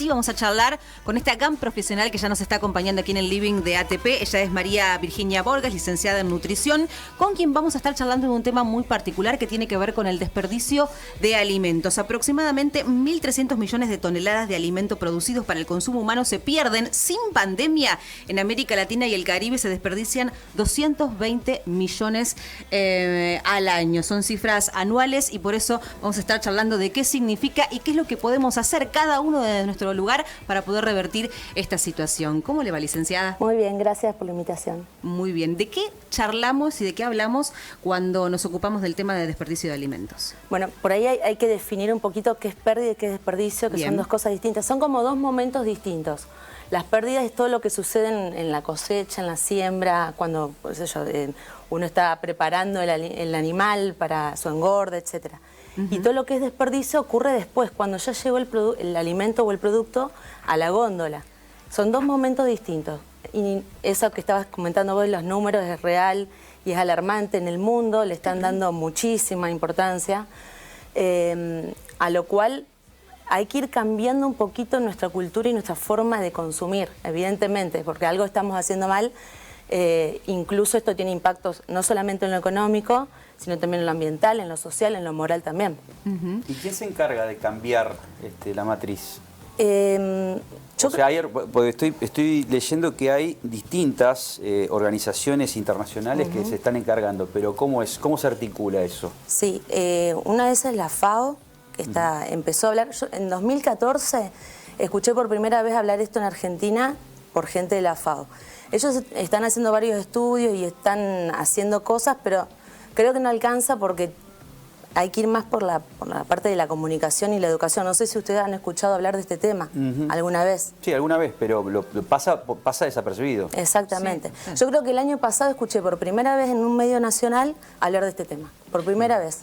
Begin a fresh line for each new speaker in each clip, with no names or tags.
sí vamos a charlar con esta gran profesional que ya nos está acompañando aquí en el living de ATP. Ella es María Virginia Borges, licenciada en nutrición, con quien vamos a estar charlando de un tema muy particular que tiene que ver con el desperdicio de alimentos. Aproximadamente 1.300 millones de toneladas de alimentos producidos para el consumo humano se pierden sin pandemia. En América Latina y el Caribe se desperdician 220 millones al año. Son cifras anuales y por eso vamos a estar charlando de qué significa y qué es lo que podemos hacer cada uno de nuestro lugar para poder revertir esta situación. ¿Cómo le va, licenciada?
Muy bien, gracias por la invitación.
Muy bien. ¿De qué charlamos y de qué hablamos cuando nos ocupamos del tema de desperdicio de alimentos?
Bueno, por ahí hay que definir un poquito qué es pérdida y qué es desperdicio, que
Bien.
son dos cosas distintas. Son como dos momentos distintos. Las pérdidas es todo lo que sucede en la cosecha, en la siembra, cuando uno está preparando el animal para su engorde, etc. Y todo lo que es desperdicio ocurre después, cuando ya llegó el alimento o el producto a la góndola. Son dos momentos distintos. Y eso que estabas comentando vos, los números, es real y es alarmante en el mundo, le están dando muchísima importancia, a lo cual hay que ir cambiando un poquito nuestra cultura y nuestra forma de consumir, evidentemente, porque algo estamos haciendo mal. Incluso esto tiene impactos no solamente en lo económico, sino también en lo ambiental, en lo social, en lo moral también.
¿Y quién se encarga de cambiar la matriz?
Yo
estoy leyendo que hay distintas organizaciones internacionales que se están encargando, pero ¿cómo se articula eso?
Sí, una de esas es la FAO, que empezó a hablar. Yo, en 2014 escuché por primera vez hablar esto en Argentina por gente de la FAO. Ellos están haciendo varios estudios y están haciendo cosas, pero creo que no alcanza porque hay que ir más por la parte de la comunicación y la educación. No sé si ustedes han escuchado hablar de este tema alguna vez.
Sí, alguna vez, pero pasa desapercibido.
Exactamente.
Sí.
Yo creo que el año pasado escuché por primera vez en un medio nacional hablar de este tema. Por primera vez.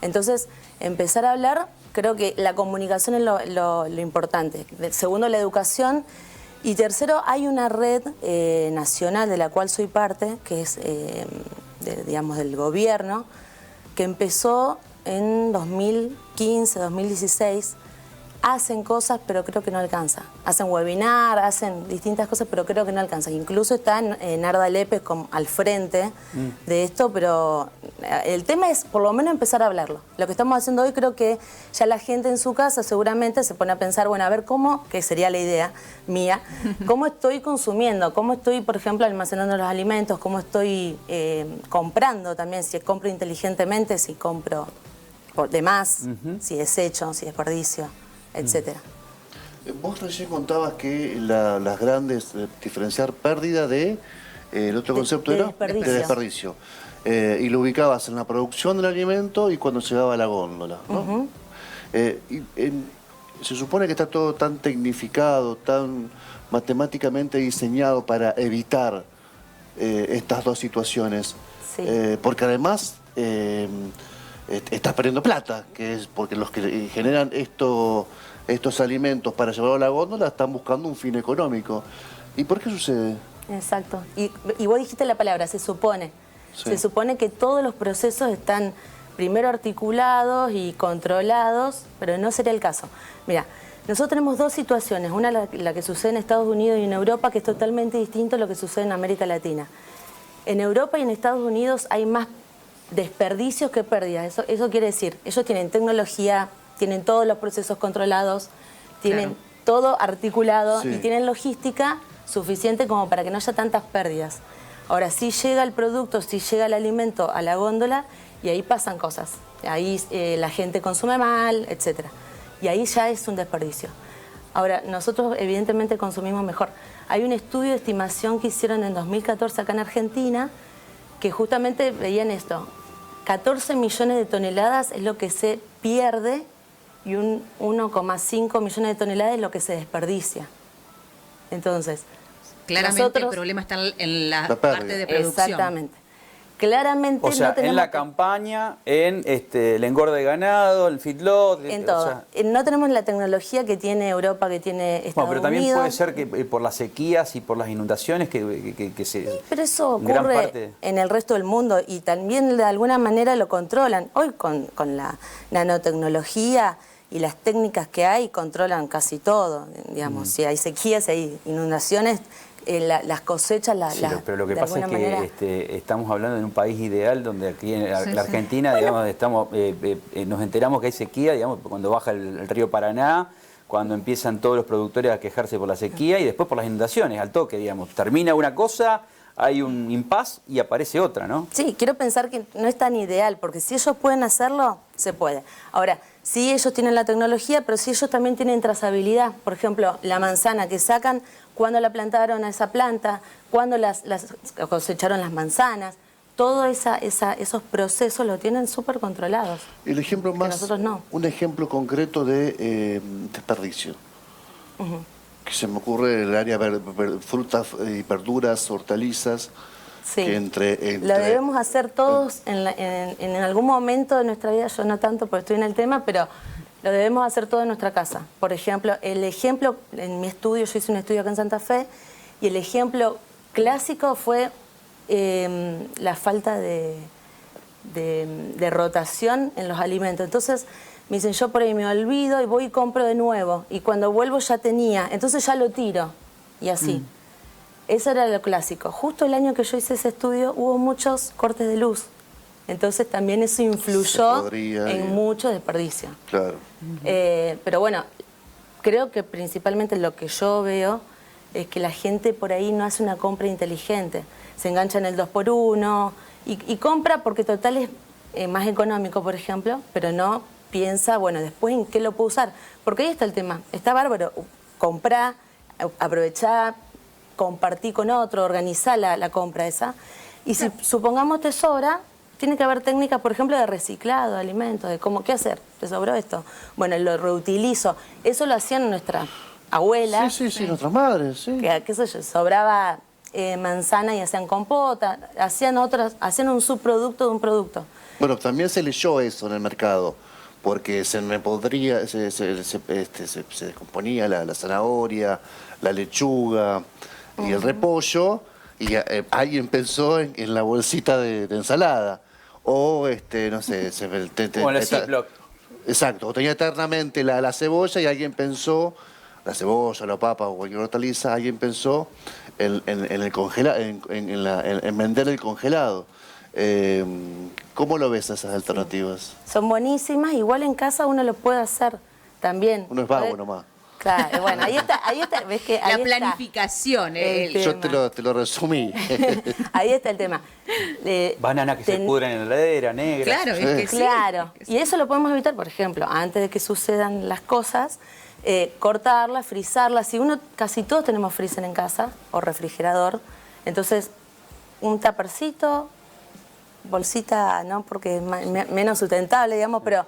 Entonces, empezar a hablar, creo que la comunicación es lo importante. Segundo, la educación. Y tercero, hay una red nacional de la cual soy parte, que es, digamos, del gobierno, que empezó en 2015, 2016. Hacen cosas, pero creo que no alcanza. Hacen webinar, hacen distintas cosas, pero creo que no alcanza. Incluso está Narda Lépez al frente de esto, pero el tema es por lo menos empezar a hablarlo. Lo que estamos haciendo hoy, creo que ya la gente en su casa seguramente se pone a pensar, bueno, a ver cómo, que sería la idea mía, cómo estoy consumiendo, cómo estoy, por ejemplo, almacenando los alimentos, cómo estoy comprando también, si compro inteligentemente, si compro de más, si desecho, si desperdicio, etcétera.
Vos recién contabas que las grandes, diferenciar pérdida el otro concepto era
desperdicio.
De desperdicio. Y lo ubicabas en la producción del alimento y cuando llegaba a la góndola, ¿no? Se supone que está todo tan tecnificado, tan matemáticamente diseñado para evitar estas dos situaciones.
Sí.
Porque además estás perdiendo plata, que es porque los que generan estos alimentos para llevarlo a la góndola están buscando un fin económico. ¿Y por qué sucede?
Exacto. Y vos dijiste la palabra, se supone.
Sí.
Se supone que todos los procesos están primero articulados y controlados, pero no sería el caso. Mira, nosotros tenemos dos situaciones. Una, la que sucede en Estados Unidos y en Europa, que es totalmente distinto a lo que sucede en América Latina. En Europa y en Estados Unidos hay más desperdicios que pérdidas. Eso quiere decir, ellos tienen tecnología, tienen todos los procesos controlados, tienen todo articulado y tienen logística suficiente como para que no haya tantas pérdidas. Ahora, si llega el producto, si llega el alimento a la góndola y ahí pasan cosas. Ahí la gente consume mal, etc. Y ahí ya es un desperdicio. Ahora, nosotros evidentemente consumimos mejor. Hay un estudio de estimación que hicieron en 2014 acá en Argentina que justamente veían esto. 14 millones de toneladas es lo que se pierde y 1,5 millones de toneladas es lo que se desperdicia. Entonces,
claramente el problema está en la parte de producción.
Exactamente. Claramente
o sea,
no tenemos
en la campaña, en el engorde de ganado, el feedlot.
En todo.
O sea,
no tenemos la tecnología que tiene Europa, que tiene Estados
bueno, pero también
Unidos.
puede ser que por las sequías y por las inundaciones que se...
Sí, pero eso
gran
ocurre
parte...
en el resto del mundo y también de alguna manera lo controlan. Hoy con la nanotecnología y las técnicas que hay controlan casi todo, digamos. Si hay sequías, si hay inundaciones, las cosechas
pero lo que
de
pasa es
alguna
que estamos hablando de un país ideal donde aquí en la Argentina, digamos, nos enteramos que hay sequía, digamos, cuando baja el río Paraná, cuando empiezan todos los productores a quejarse por la sequía y después por las inundaciones, al toque, digamos. Termina una cosa, hay un impas y aparece otra, ¿no?
Sí, quiero pensar que no es tan ideal, porque si ellos pueden hacerlo, se puede. Ahora, sí, ellos tienen la tecnología, pero sí ellos también tienen trazabilidad. Por ejemplo, la manzana que sacan, cuándo la plantaron a esa planta, cuándo las cosecharon las manzanas. Todos esos procesos lo tienen súper controlados.
El ejemplo más,
nosotros no.
un ejemplo concreto de desperdicio. Que se me ocurre el área de frutas y verduras, hortalizas.
Sí,
que
lo debemos hacer todos en algún momento de nuestra vida, yo no tanto porque estoy en el tema, pero lo debemos hacer todo en nuestra casa. Por ejemplo, en mi estudio, yo hice un estudio acá en Santa Fe, y el ejemplo clásico fue la falta de rotación en los alimentos. Entonces me dicen, yo por ahí me olvido y voy y compro de nuevo, y cuando vuelvo ya tenía, entonces ya lo tiro, y así. Eso era lo clásico. Justo el año que yo hice ese estudio hubo muchos cortes de luz. Entonces también eso influyó en mucho desperdicio.
Claro.
Pero bueno, creo que principalmente lo que yo veo es que la gente por ahí no hace una compra inteligente. Se engancha en el 2x1 y compra porque total es más económico, por ejemplo, pero no piensa, bueno, después en qué lo puedo usar. Porque ahí está el tema. Está bárbaro. Comprá, aprovechá, compartí con otro, organizar la compra esa. Y si supongamos te sobra, tiene que haber técnicas, por ejemplo, de reciclado de alimentos, de cómo, ¿qué hacer? ¿Te sobró esto? Bueno, lo reutilizo. Eso lo hacían nuestras abuelas.
Sí, nuestras madres, sí.
Que eso sobraba manzana y hacían compota, hacían un subproducto de un producto.
Bueno, también se leyó eso en el mercado, porque se descomponía la zanahoria, la lechuga y el repollo, y alguien pensó en la bolsita de ensalada. O, no sé...
Como la Ziploc.
Exacto, o tenía eternamente la cebolla y alguien pensó, la cebolla, la papa o cualquier hortaliza, alguien pensó en vender el congelado. ¿Cómo lo ves esas alternativas?
Son buenísimas, igual en casa uno lo puede hacer también.
Uno es vago nomás.
Claro, bueno, ahí está, ves que ahí
la planificación.
Yo te lo resumí.
Ahí está el tema.
Banana que se pudren en la heladera, negra.
Claro, es que sí.
Claro, y eso lo podemos evitar, por ejemplo, antes de que sucedan las cosas, cortarlas, frizarlas. Si casi todos tenemos freezer en casa, o refrigerador, entonces un tapercito, bolsita, ¿no? Porque es menos sustentable, digamos, pero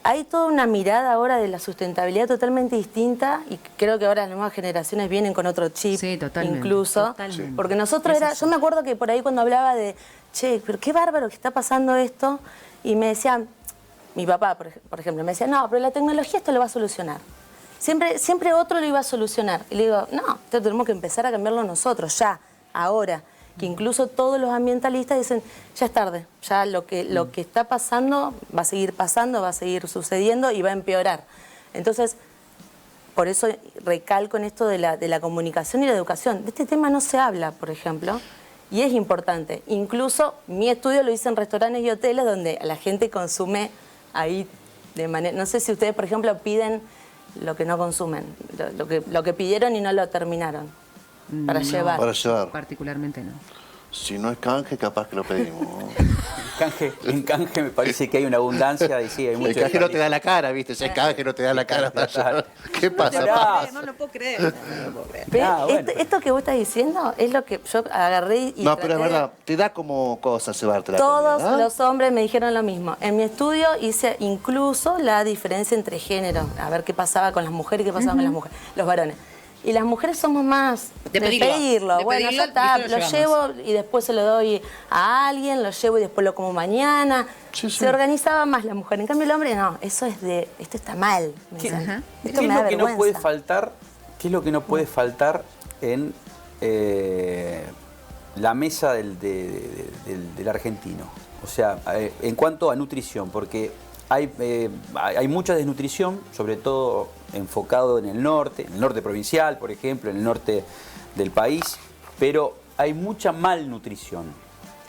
hay toda una mirada ahora de la sustentabilidad totalmente distinta, y creo que ahora las nuevas generaciones vienen con otro chip,
sí, totalmente,
incluso.
Totalmente.
Porque nosotros yo me acuerdo que por ahí cuando hablaba de, che, pero qué bárbaro que está pasando esto, y me decían, mi papá, por ejemplo, me decía, no, pero la tecnología esto lo va a solucionar. Siempre otro lo iba a solucionar. Y le digo, no, esto tenemos que empezar a cambiarlo nosotros, ya, ahora. Que incluso todos los ambientalistas dicen, ya es tarde, ya lo que está pasando va a seguir pasando, va a seguir sucediendo y va a empeorar. Entonces, por eso recalco en esto de la comunicación y la educación. De este tema no se habla, por ejemplo, y es importante. Incluso mi estudio lo hice en restaurantes y hoteles donde la gente consume ahí de manera... No sé si ustedes, por ejemplo, piden lo que no consumen, lo que pidieron y no lo terminaron. Para llevar.
Particularmente no.
Si no es canje, capaz que lo pedimos.
En canje me parece que hay una abundancia. Y sí, hay mucho
el canje no te da la cara, ¿viste? Si es canje no te da la cara. ¿Qué pasa?
No lo puedo creer.
Bueno. Esto que vos estás diciendo es lo que yo agarré y
no, pero es verdad, te da como cosa llevarte la
Todos
comida, ¿no?
Los hombres me dijeron lo mismo. En mi estudio hice incluso la diferencia entre géneros. A ver qué pasaba con las mujeres y qué pasaba con las mujeres, los varones. Y las mujeres somos más de pedirlo. Bueno, ya está, lo llevo y después se lo doy a alguien, lo llevo y después lo como mañana.
Sí.
Se organizaba más la mujer. En cambio el hombre, no, esto está mal.
¿Qué es lo que no puede faltar? ¿Qué es lo que no puede faltar en la mesa del argentino? O sea, en cuanto a nutrición, porque hay mucha desnutrición, sobre todo enfocado en el norte provincial, por ejemplo, en el norte del país, pero hay mucha malnutrición.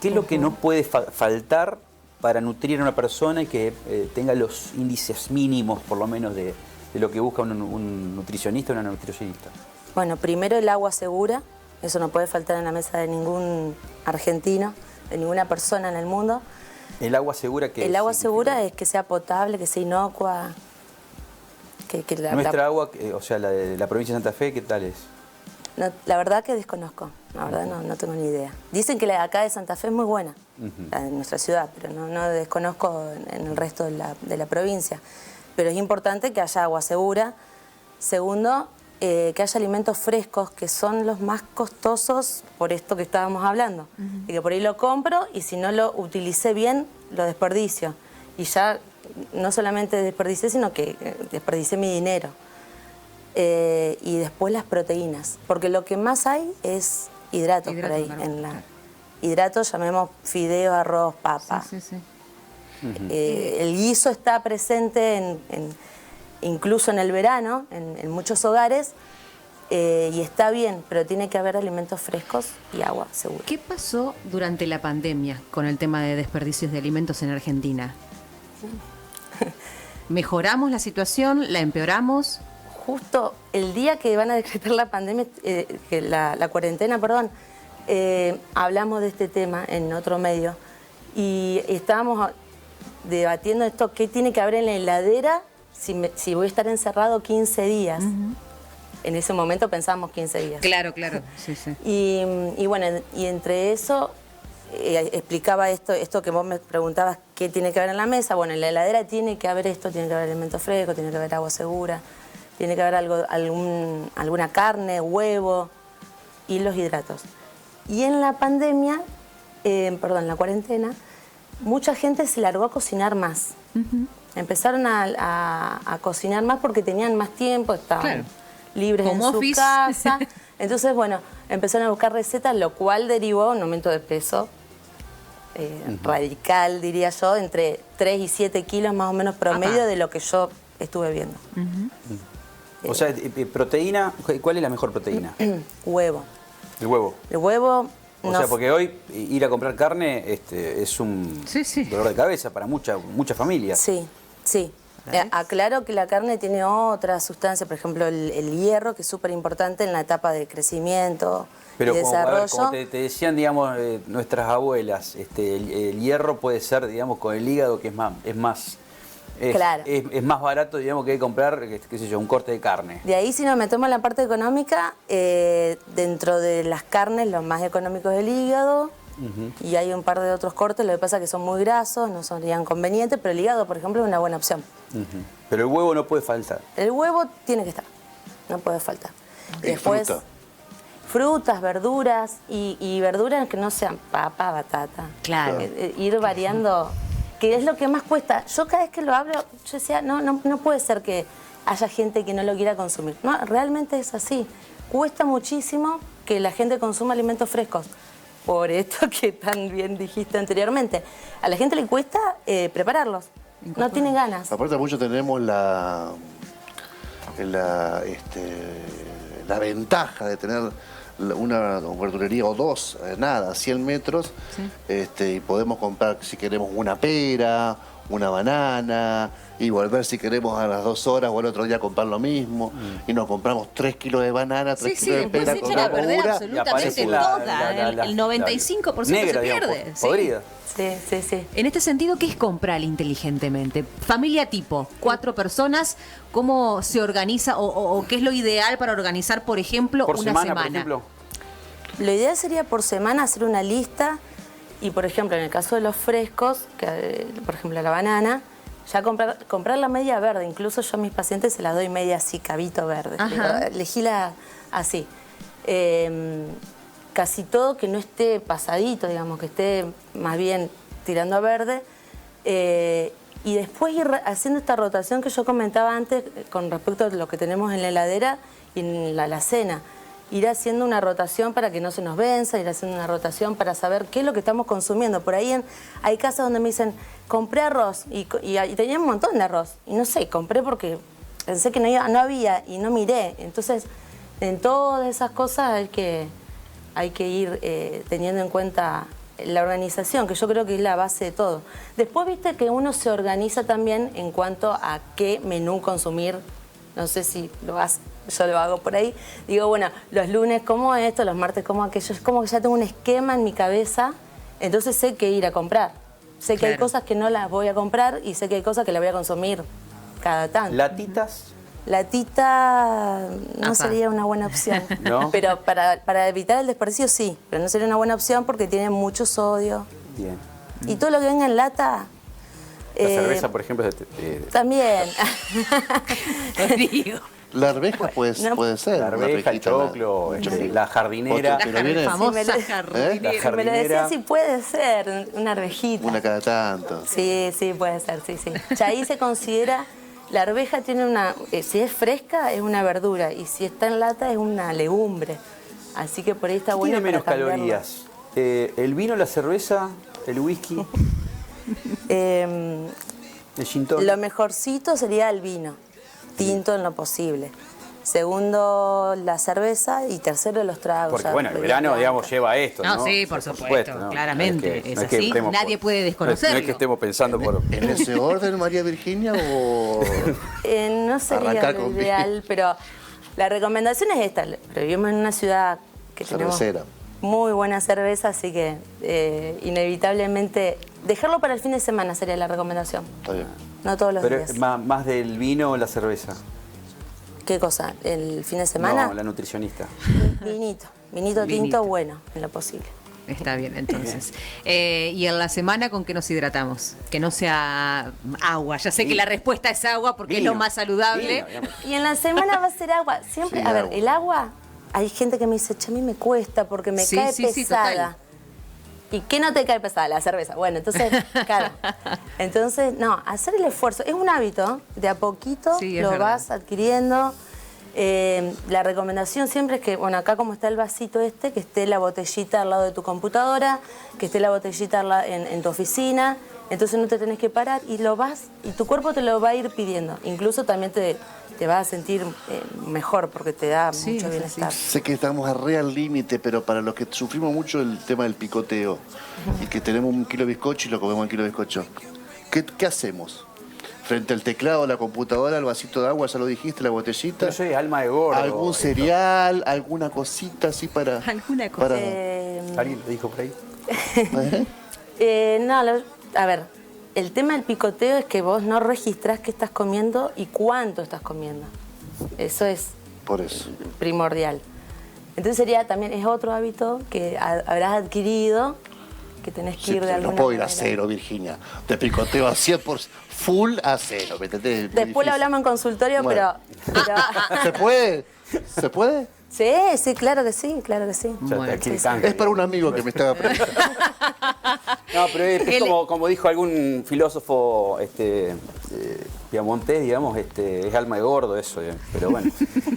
¿Qué es lo que no puede faltar para nutrir a una persona y que tenga los índices mínimos, por lo menos, de lo que busca un nutricionista o una nutricionista?
Bueno, primero el agua segura, eso no puede faltar en la mesa de ningún argentino, de ninguna persona en el mundo.
¿El agua segura qué es?
El agua segura es que sea potable, que sea inocua.
Nuestra agua, o sea, la de la provincia de Santa Fe, ¿qué tal es?
No, la verdad que desconozco, la verdad no tengo ni idea. Dicen que la de acá de Santa Fe es muy buena, la de nuestra ciudad, pero no desconozco en el resto de la provincia. Pero es importante que haya agua segura. Segundo, que haya alimentos frescos, que son los más costosos por esto que estábamos hablando. Y que por ahí lo compro y si no lo utilicé bien, lo desperdicio. Y ya no solamente desperdicié, sino que desperdicié mi dinero. Y después las proteínas, porque lo que más hay es hidratos por ahí. Claro. Hidratos, llamemos fideo, arroz, papa.
Sí.
El guiso está presente incluso en el verano, en muchos hogares, y está bien, pero tiene que haber alimentos frescos y agua segura.
¿Qué pasó durante la pandemia con el tema de desperdicios de alimentos en Argentina? ¿Mejoramos la situación? ¿La empeoramos?
Justo el día que van a decretar la pandemia, la cuarentena, perdón, hablamos de este tema en otro medio y estábamos debatiendo esto, qué tiene que haber en la heladera si voy a estar encerrado 15 días. En ese momento pensábamos 15 días.
Claro. Sí.
Y bueno, y entre eso explicaba esto que vos me preguntabas, ¿qué tiene que haber en la mesa? Bueno, en la heladera tiene que haber esto, tiene que haber alimentos frescos, tiene que haber agua segura, tiene que haber alguna carne, huevo y los hidratos. Y en la pandemia, la cuarentena, mucha gente se largó a cocinar más. Empezaron a cocinar más porque tenían más tiempo, estaban libres en su casa. Entonces, bueno, empezaron a buscar recetas, lo cual derivó un aumento de peso radical, diría yo, entre 3 y 7 kilos más o menos promedio de lo que yo estuve viendo.
O sea, proteína, ¿cuál es la mejor proteína?
Huevo.
¿El huevo?
El huevo...
O sea, porque hoy ir a comprar carne es un dolor de cabeza para muchas familias. Sí. Aclaro que la carne tiene otra sustancia, por ejemplo, el hierro, que es súper importante en la etapa de crecimiento y desarrollo. Como te decían, digamos, nuestras abuelas, el hierro puede ser, digamos, con el hígado, que es más barato, digamos, que comprar, qué sé yo, un corte de carne.
De ahí, si nos metemos en la parte económica, dentro de las carnes, lo más económico es el hígado. Y hay un par de otros cortes, lo que pasa es que son muy grasos, no serían convenientes, pero el hígado, por ejemplo, es una buena opción.
Pero el huevo no puede faltar.
El huevo tiene que estar, no puede faltar.
¿Y
después, frutas, verduras, y verduras que no sean papa, batata.
Claro.
Ir variando, que es lo que más cuesta. Yo cada vez que lo hablo, yo decía, no puede ser que haya gente que no lo quiera consumir. No, realmente es así. Cuesta muchísimo que la gente consuma alimentos frescos. Por esto que tan bien dijiste anteriormente. A la gente le cuesta prepararlos. No tiene ganas.
Aparte mucho tenemos la ventaja de tener una verdulería o dos, a 100 metros, y podemos comprar, si queremos, una pera, una banana, y volver si queremos a las 2 horas o al otro día comprar lo mismo, y nos compramos 3 kilos de banana, 3 kilos de pera con
a perder
verdura,
absolutamente toda, el 95%
negra,
se pierde.
Digamos, podrida.
Sí.
En este sentido, ¿qué es comprar inteligentemente? Familia tipo, 4 personas, ¿cómo se organiza o qué es lo ideal para organizar, por ejemplo,
por
una semana?
Por ejemplo.
Lo ideal sería por semana hacer una lista y, por ejemplo, en el caso de los frescos, que, por ejemplo, la banana, ya comprar la media verde. Incluso yo a mis pacientes se las doy media así, cabito verde. Elegíla así. Casi todo que no esté pasadito, digamos, que esté más bien tirando a verde. Y después ir haciendo esta rotación que yo comentaba antes con respecto a lo que tenemos en la heladera y en la alacena. ir haciendo una rotación para que no se nos venza, ir haciendo una rotación para saber qué es lo que estamos consumiendo. Por ahí hay casas donde me dicen, compré arroz y tenía un montón de arroz. Y no sé, compré porque pensé que no había y no miré. Entonces, en todas esas cosas hay que ir teniendo en cuenta la organización, que yo creo que es la base de todo. Después, viste que uno se organiza también en cuanto a qué menú consumir. No sé si lo hace, yo lo hago por ahí. Digo, bueno, los lunes como esto, los martes como aquello. Es como que ya tengo un esquema en mi cabeza, entonces sé qué ir a comprar. Sé que hay cosas que no las voy a comprar y sé que hay cosas que las voy a consumir cada tanto.
¿Latitas?
Latita no sería una buena opción.
¿No?
Pero para evitar el desperdicio sí, pero no sería una buena opción porque tiene mucho sodio.
Bien.
Y todo lo que venga en lata...
La cerveza, por ejemplo,
también.
Rodrigo.
La arveja puede ser.
la arveja, el choclo, la jardinera.
Pero viene-
Famosa
Sí,
jardinera.
La
Me lo decía
jardinera.
si puede ser, una arvejita.
Una cada tanto.
Sí, puede ser, sí. Ya ahí se considera, la arveja tiene si es fresca es una verdura y si está en lata es una legumbre. Así que por ahí está bueno.
Tiene menos
para cambiarlo.
calorías. El vino, la cerveza, el whisky, el gin tonic.
Lo mejorcito sería el vino, tinto en lo posible. Segundo, la cerveza y tercero, los tragos.
Porque
ya,
bueno, el
bebidas
verano,
blancas.
digamos, lleva esto, ¿no?
No, sí, por supuesto,
¿no?
claramente, es
no que
así,
estemos
nadie puede desconocerlo.
No es que estemos pensando por...
¿En ese orden, María Virginia, o...?
No sería
Arrancar
lo
con
ideal, pero la recomendación es esta. Pero vivimos en una ciudad que tenemos
Cervecera.
muy buena cerveza, así que inevitablemente dejarlo para el fin de semana sería la recomendación.
Está bien.
No todos los
Pero
días.
más del vino o la cerveza.
¿Qué cosa? ¿El fin de semana?
No, la nutricionista.
Vinito
Vinito.
tinto bueno, en lo posible.
Está bien, entonces. ¿Y en la semana con qué nos hidratamos? Que no sea agua. Ya sé que la respuesta es agua porque es lo más saludable.
Vino, digamos.
Y en la semana va a ser agua. Siempre,
Sí,
a ver,
agua.
el agua, hay gente que me dice, che, a mí me cuesta porque me
Sí,
cae
sí, sí,
pesada.
total.
¿Y qué no te cae pesada? La cerveza. Bueno, entonces, claro. Entonces, no, hacer el esfuerzo. Es un hábito, de a poquito
Sí, es
lo
verdad.
vas adquiriendo. La recomendación siempre es que, bueno, acá como está el vasito que esté la botellita al lado de tu computadora, que esté la botellita en tu oficina, entonces no te tenés que parar y y tu cuerpo te lo va a ir pidiendo. Incluso también te vas a sentir mejor porque te da
Sí,
mucho
es
bienestar.
Sé que estamos al límite, pero para los que sufrimos mucho el tema del picoteo y que tenemos un kilo de bizcocho y lo comemos en kilo de bizcocho, ¿qué hacemos? Frente al teclado, la computadora, el vasito de agua, ya lo dijiste, la botellita.
Pero soy alma de gordo.
¿Algún cereal, alguna cosita así para...?
Alguna cosa.
para-
¿Alguien lo dijo por ahí?
No, a ver, el tema del picoteo es que vos no registrás qué estás comiendo y cuánto estás comiendo. Eso es
Por eso.
primordial. Entonces también es otro hábito que habrás adquirido, que tenés que
Sí,
ir de
pero
alguna
no puedo ir a
manera.
cero, Virginia. Te picoteo a 100%, full a cero, ¿me entendés? Muy
Después lo
difícil.
hablamos en consultorio,
Bueno.
pero
¿Se puede? ¿Se puede?
sí, claro que sí, claro que sí.
Ya
Bueno,
está aquí el
sí,
canje.
Es para un amigo que me estaba preguntando.
No, pero es como dijo algún filósofo piamontés, digamos, es alma de gordo eso, pero bueno,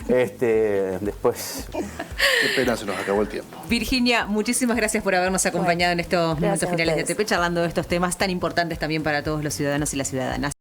después...
Qué pena, se nos acabó el tiempo.
Virginia, muchísimas gracias por habernos acompañado en estos momentos
gracias a
finales de
ustedes.
ATP, charlando de estos temas tan importantes también para todos los ciudadanos y las ciudadanas.